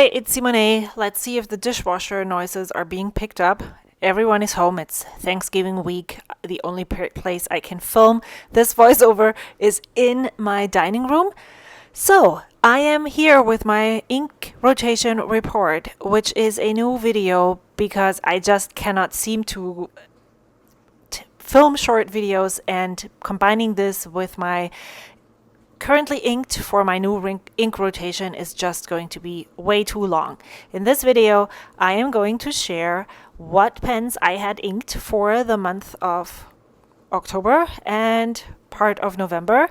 Hi, it's Simone. Let's see if the dishwasher noises are being picked up. Everyone is home. It's Thanksgiving week. The only place I can film this voiceover is in my dining room. So, I am here with my ink rotation report, which is a new video because I just cannot seem to film short videos, and combining this with my currently inked for my new ink rotation is just going to be way too long. In this video, I am going to share what pens I had inked for the month of October and part of November,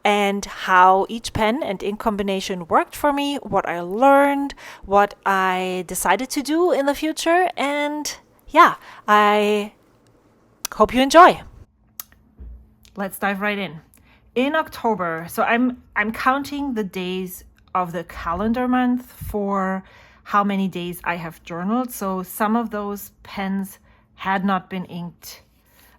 and how each pen and ink combination worked for me, what I learned, what I decided to do in the future, and yeah, I hope you enjoy. Let's dive right in. In October, so I'm counting the days of the calendar month for how many days I have journaled. So some of those pens had not been inked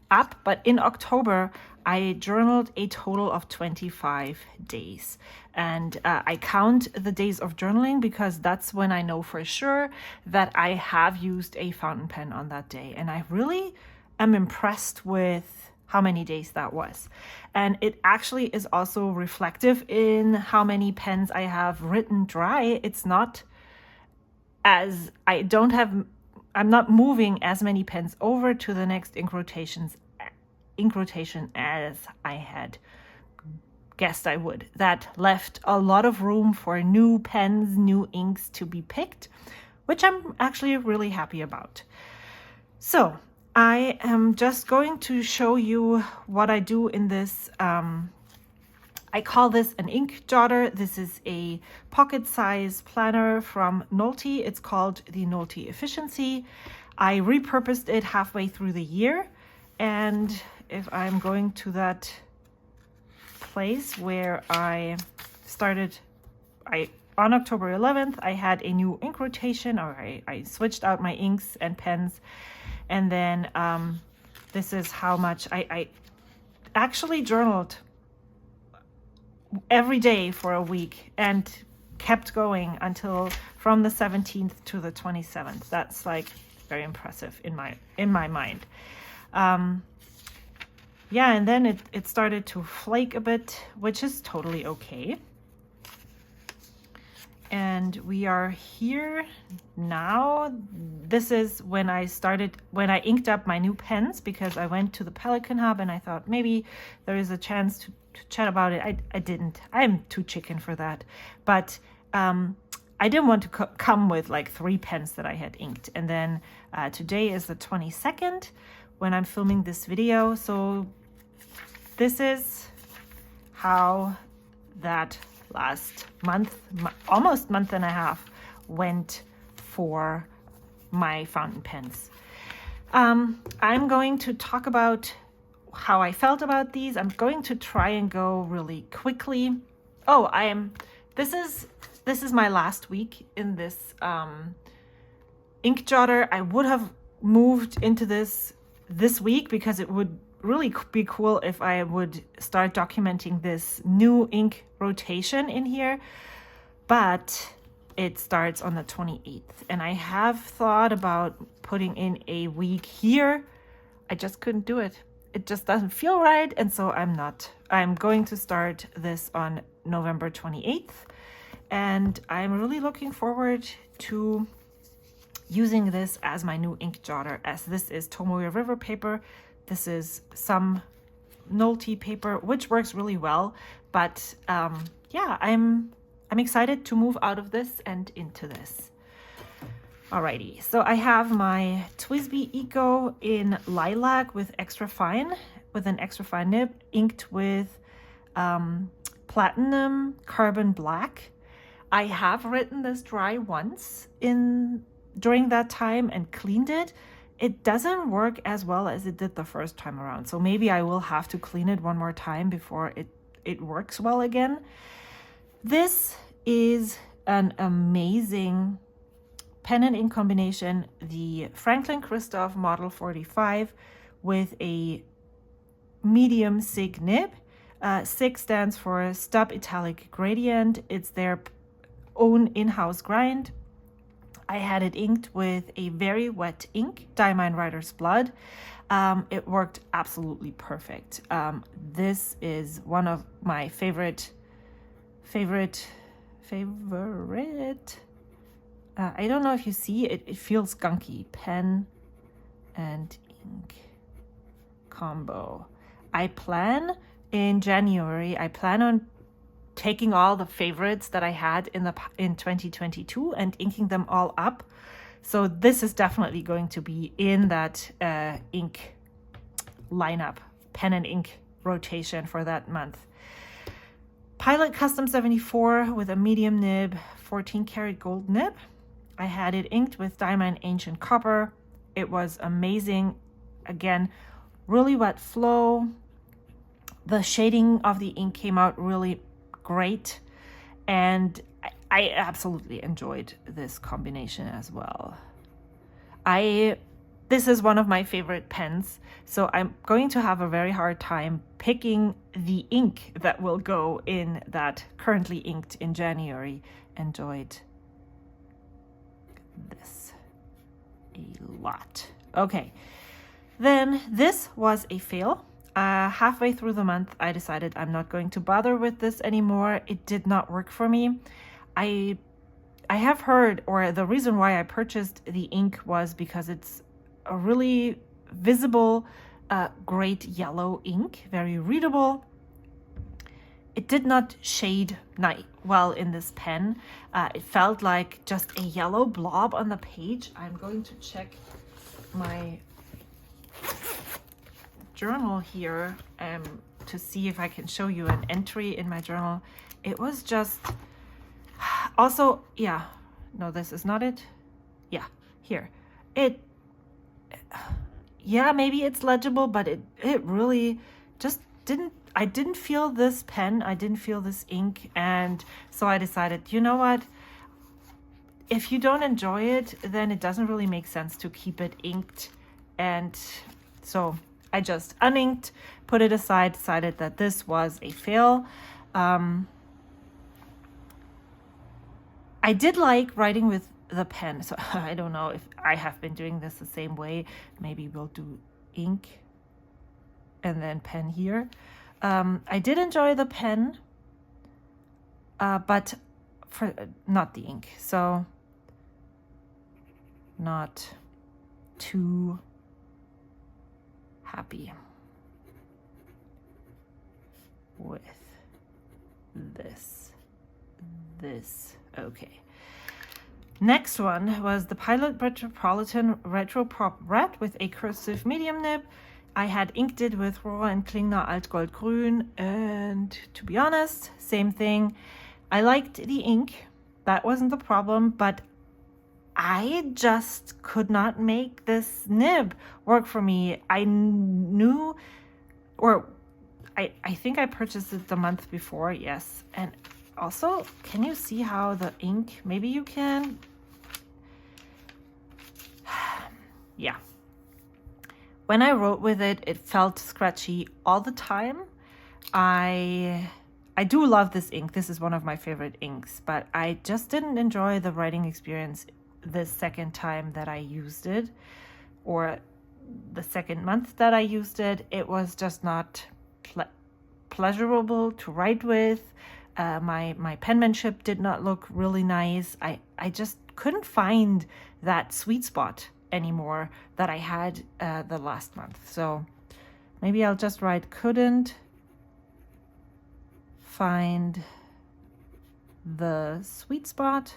up, but in October I journaled a total of 25 days. And I count the days of journaling because that's when I know for sure that I have used a fountain pen on that day. And I really am impressed with how many days that was. And it actually is also reflective in how many pens I have written dry. It's not as I'm not moving as many pens over to the next ink rotation as I had guessed I would. That left a lot of room for new pens, new inks to be picked, which I'm actually really happy about. So I am just going to show you what I do in this. I call this an ink jotter. This is a pocket size planner from Nolte. It's called the Nolte Efficiency. I repurposed it halfway through the year. And if I'm going to that place where I started, on October 11th, I had a new ink rotation, or I switched out my inks and pens. And then this is how much I actually journaled every day for a week and kept going until from the 17th to the 27th. That's like very impressive in my mind. Yeah, and then it started to flake a bit, which is totally okay. And we are here now. This is when I inked up my new pens, because I went to the Pelican Hub and I thought maybe there is a chance to chat about it. I didn't. I'm too chicken for that. But I didn't want to come with like 3 pens that I had inked. And then today is the 22nd when I'm filming this video. So this is how that last month, almost month and a half, went for my fountain pens. I'm going to talk about how I felt about these. I'm going to try and go really quickly. This is my last week in this ink jotter. I would have moved into this week because it would really be cool if I would start documenting this new ink rotation in here, but it starts on the 28th, and I have thought about putting in a week here. I just couldn't do it. It just doesn't feel right, and so I'm going to start this on November 28th, and I'm really looking forward to using this as my new ink jotter, as this is Tomoe River paper. This is some Nolte paper, which works really well. But yeah, I'm excited to move out of this and into this. Alrighty, so I have my TWSBI Eco in lilac with an extra fine nib, inked with platinum carbon black. I have written this dry once during that time and cleaned it. It doesn't work as well as it did the first time around. So maybe I will have to clean it one more time before it works well again. This is an amazing pen and ink combination. The Franklin Christoph Model 45 with a medium SIG nib. SIG stands for Stub Italic Gradient. It's their own in-house grind. I had it inked with a very wet ink, Diamine Writer's Blood. It worked absolutely perfect. This is one of my favorite. I don't know if you see it. It feels gunky. Pen and ink combo. I plan in January. I plan on taking all the favorites that I had in 2022 and inking them all up. So this is definitely going to be in that ink lineup, pen and ink rotation for that month. Pilot Custom 74 with a medium nib, 14 karat gold nib. I had it inked with Diamine Ancient Copper. It was amazing. Again, really wet flow. The shading of the ink came out really great, and I absolutely enjoyed this combination as well. This is one of my favorite pens, so I'm going to have a very hard time picking the ink that will go in that currently inked in January. Enjoyed this a lot. Okay, then this was a fail. Halfway through the month, I decided I'm not going to bother with this anymore. It did not work for me. I have heard, or the reason why I purchased the ink was because it's a really visible, great yellow ink, very readable. It did not shade well in this pen. It felt like just a yellow blob on the page. I'm going to check my journal here to see if I can show you an entry in my journal. It was just also, yeah, no, this is not it. Yeah, here. Yeah, maybe it's legible, but it really just I didn't feel this pen, I didn't feel this ink, and so I decided, you know what, if you don't enjoy it, then it doesn't really make sense to keep it inked. And so I just uninked, put it aside, decided that this was a fail. I did like writing with the pen, so I don't know if I have been doing this the same way. Maybe we'll do ink and then pen here. I did enjoy the pen, but for not the ink, so not too happy with this. Okay. Next one was the Pilot Metropolitan Retro Prop Red with a cursive medium nib. I had inked it with Rohr and Klingner Altgold Grün, and to be honest, same thing. I liked the ink, that wasn't the problem, but I just could not make this nib work for me. I knew, or I think I purchased it the month before, yes. And also, can you see how the ink, maybe you can? Yeah. When I wrote with it, it felt scratchy all the time. I do love this ink. This is one of my favorite inks, but I just didn't enjoy the writing experience the second time that I used it, or the second month that I used it. It was just not pleasurable to write with. My penmanship did not look really nice. I just couldn't find that sweet spot anymore that I had the last month. So maybe I'll just write couldn't find the sweet spot.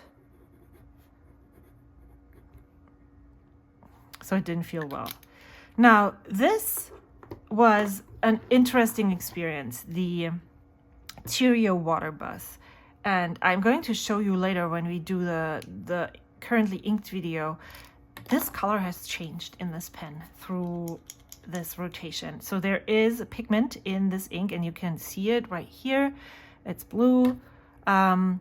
So it didn't feel well. Now, this was an interesting experience, the Cheerio water bus. And I'm going to show you later when we do the currently inked video. This color has changed in this pen through this rotation. So there is a pigment in this ink, and you can see it right here. It's blue. It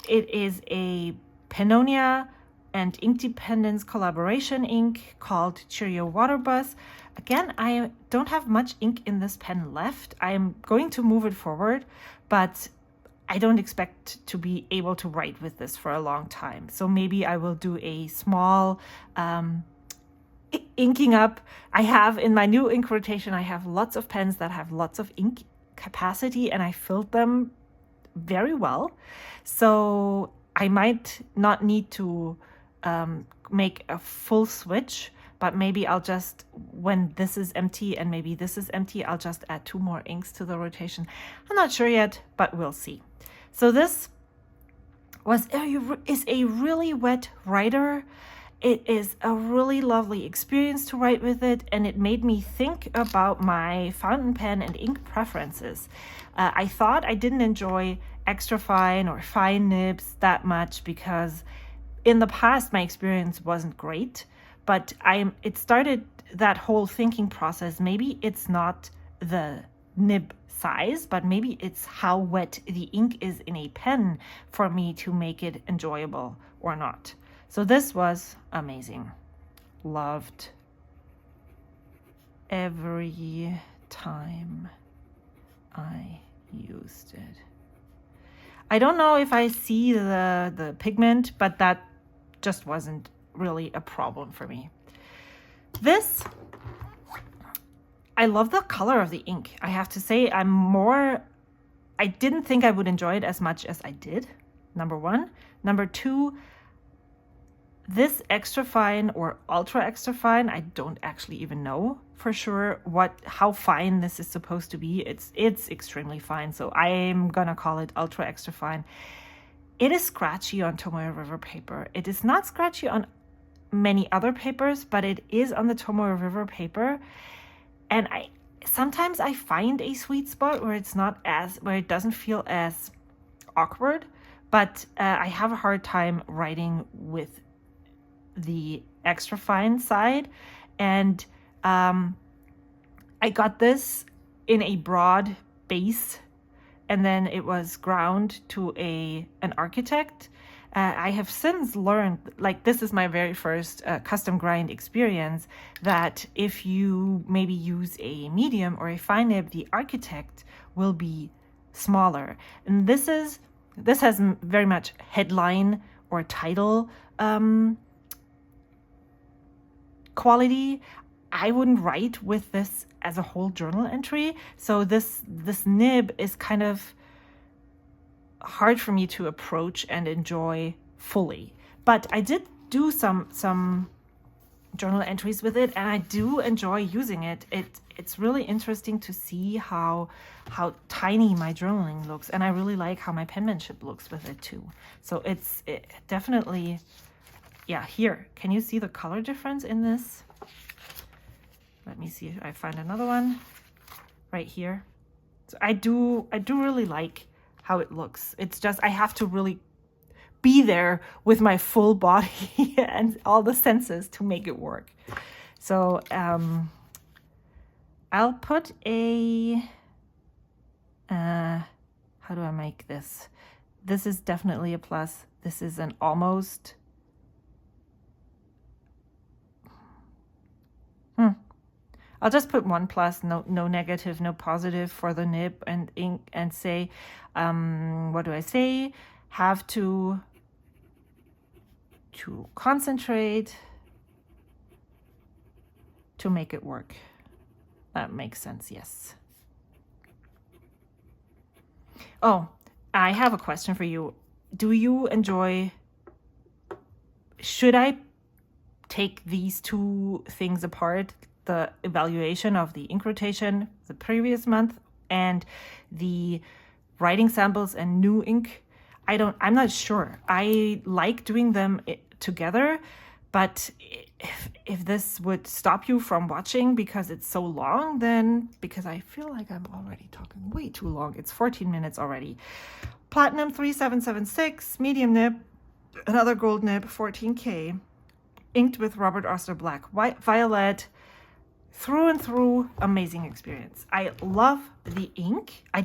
is a Pannonia and Ink Dependence collaboration ink called Cheerio Water Bus. Again, I don't have much ink in this pen left. I'm going to move it forward, but I don't expect to be able to write with this for a long time. So maybe I will do a small inking up. I have in my new ink rotation, I have lots of pens that have lots of ink capacity, and I filled them very well. So I might not need to make a full switch, but maybe I'll just, when this is empty and maybe this is empty, I'll just add 2 more inks to the rotation. I'm not sure yet, but we'll see. So this is a really wet writer. It is a really lovely experience to write with it, and it made me think about my fountain pen and ink preferences. I thought I didn't enjoy extra fine or fine nibs that much because in the past my experience wasn't great, but it started that whole thinking process. Maybe it's not the nib size, but maybe it's how wet the ink is in a pen for me to make it enjoyable or not. So this was amazing. Loved every time I used it. I don't know if I see the pigment, but that just wasn't really a problem for me. This, I love the color of the ink. I have to say, I didn't think I would enjoy it as much as I did, number 1. Number 2, this extra fine or ultra extra fine, I don't actually even know for sure how fine this is supposed to be. It's extremely fine, so I'm gonna call it ultra extra fine. It is scratchy on Tomoe River paper. It is not scratchy on many other papers, but it is on the Tomoe River paper. And sometimes I find a sweet spot where where it doesn't feel as awkward, but I have a hard time writing with the extra fine side. And I got this in a broad base, and then it was ground to an architect. I have since learned, like this is my very first custom grind experience, that if you maybe use a medium or a fine nib, the architect will be smaller. And this has very much headline or title quality. I wouldn't write with this as a whole journal entry. So this nib is kind of hard for me to approach and enjoy fully. But I did do some journal entries with it, and I do enjoy using it. It's really interesting to see how tiny my journaling looks, and I really like how my penmanship looks with it too. So it definitely, yeah, here. Can you see the color difference in this? Let me see if I find another one right here. So I do really like how it looks. It's just, I have to really be there with my full body and all the senses to make it work. So I'll put how do I make this? This is definitely a plus. This is an almost. I'll just put 1 plus, no negative, no positive for the nib and ink, and say, what do I say? Have to concentrate to make it work. That makes sense, yes. Oh, I have a question for you. Do you enjoy, should I take these 2 things apart? The evaluation of the ink rotation the previous month and the writing samples and new ink. I'm not sure. I like doing them together, but if this would stop you from watching because it's so long, then, because I feel like I'm already talking way too long. It's 14 minutes already. Platinum 3776, medium nib, another gold nib, 14K, inked with Robert Oster Black, white, violet, through and through, amazing experience. I love the ink. I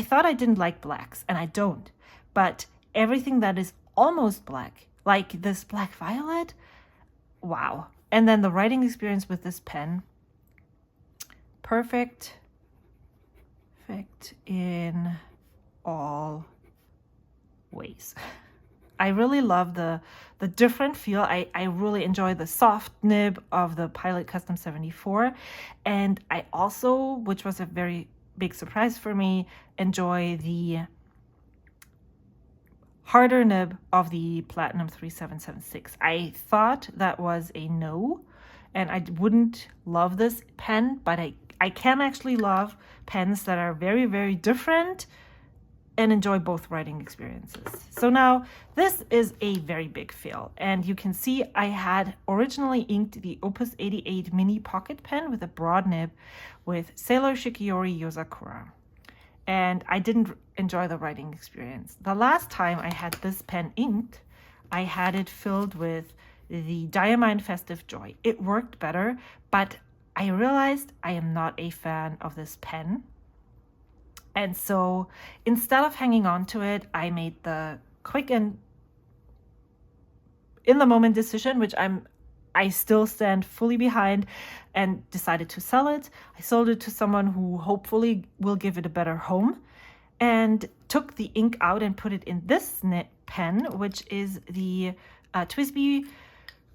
thought I didn't like blacks, and I don't. But everything that is almost black, like this black violet, wow. And then the writing experience with this pen, perfect in all ways. I really love the different feel. I really enjoy the soft nib of the Pilot Custom 74. And I also, which was a very big surprise for me, enjoy the harder nib of the Platinum 3776. I thought that was a no, and I wouldn't love this pen, but I can actually love pens that are very, very different and enjoy both writing experiences. So now this is a very big fail, and you can see I had originally inked the Opus 88 mini pocket pen with a broad nib with Sailor Shikiori Yozakura, and I didn't enjoy the writing experience. The last time I had this pen inked, I had it filled with the Diamine Festive Joy. It worked better, but I realized I am not a fan of this pen. And so instead of hanging on to it, I made the quick and in the moment decision, which I still stand fully behind, and decided to sell it. I sold it to someone who hopefully will give it a better home, and took the ink out and put it in this pen, which is the TWSBI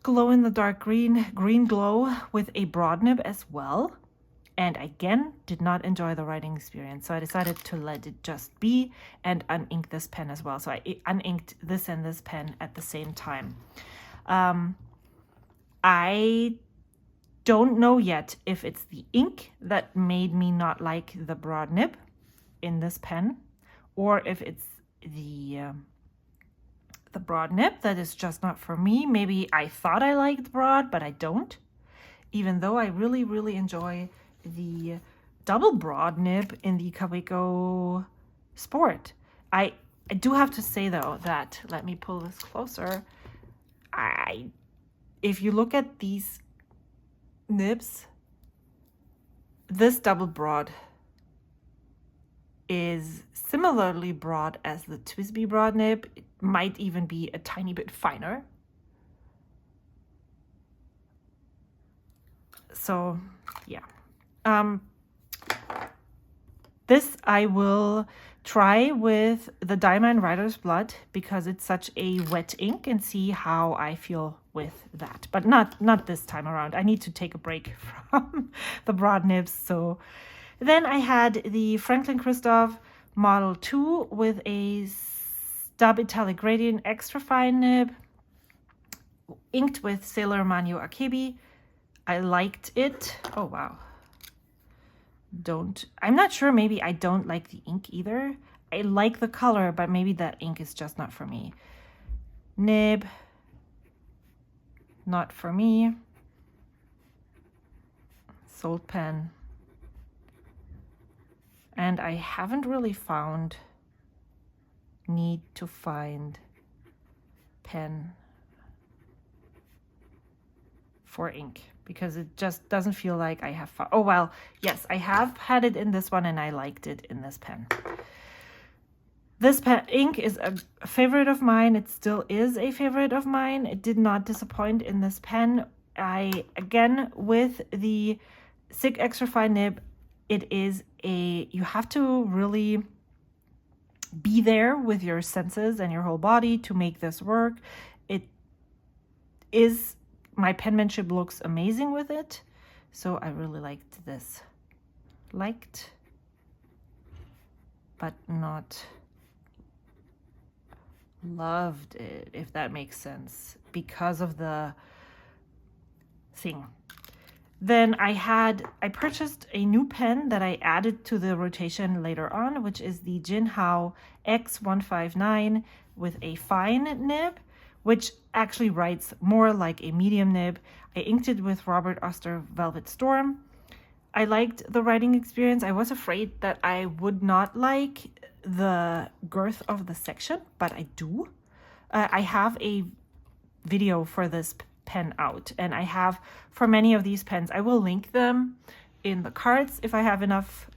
Glow in the Dark Green Glow with a broad nib as well. And again, did not enjoy the writing experience. So I decided to let it just be and unink this pen as well. So I uninked this and this pen at the same time. I don't know yet if it's the ink that made me not like the broad nib in this pen, or if it's the broad nib that is just not for me. Maybe I thought I liked broad, but I don't. Even though I really, really enjoy the double broad nib in the Kaweco Sport. I do have to say though that, let me pull this closer, if you look at these nibs, this double broad is similarly broad as the TWSBI broad nib. It might even be a tiny bit finer. So yeah. This I will try with the Diamine Writer's Blood because it's such a wet ink, and see how I feel with that. But not this time around. I need to take a break from the broad nibs. So then I had the Franklin Christoph Model 2 with a Stub Italic Gradient extra fine nib, inked with Sailor Manyo Akebi. I liked it. Oh wow. I'm not sure, maybe I don't like the ink either. I like the color, but maybe that ink is just not for me. Nib, not for me. Sold pen. And I haven't really found need to find pen for ink, because it just doesn't feel like I have fun. Oh, well, yes, I have had it in this one and I liked it in this pen. This pen ink is a favorite of mine. It still is a favorite of mine. It did not disappoint in this pen. Again, with the SIG Extra Fine nib, you have to really be there with your senses and your whole body to make this work. My penmanship looks amazing with it, so I really liked this. But not loved it, if that makes sense, because of the thing. Then I purchased a new pen that I added to the rotation later on, which is the Jinhao X159 with a fine nib, which actually writes more like a medium nib. I inked it with Robert Oster Velvet Storm. I liked the writing experience. I was afraid that I would not like the girth of the section, but I do. I have a video for this pen out, and I have for many of these pens. I will link them in the cards if I have enough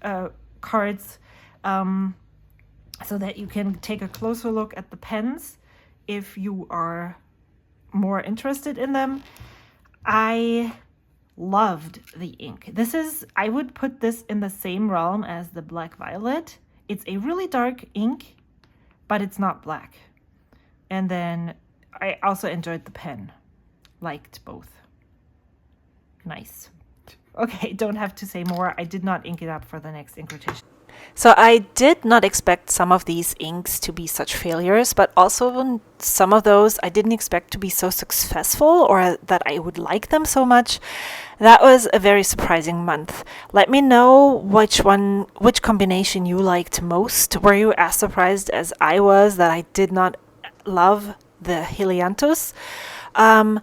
cards, so that you can take a closer look at the pens if you are more interested in them. I loved the ink. I would put this in the same realm as the Black Violet It's a really dark ink, but it's not black. And then I also enjoyed the pen. Liked both. Nice. Okay, don't have to say more. I did not ink it up for the next ink rotation. So I did not expect some of these inks to be such failures, but also some of those I didn't expect to be so successful or that I would like them so much. That was a very surprising month. Let me know which combination you liked most. Were you as surprised as I was that I did not love the Helianthus? I'm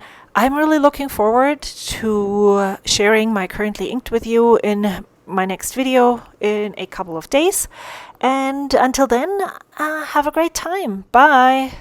really looking forward to sharing my currently inked with you in my next video in a couple of days. And until then, have a great time. Bye.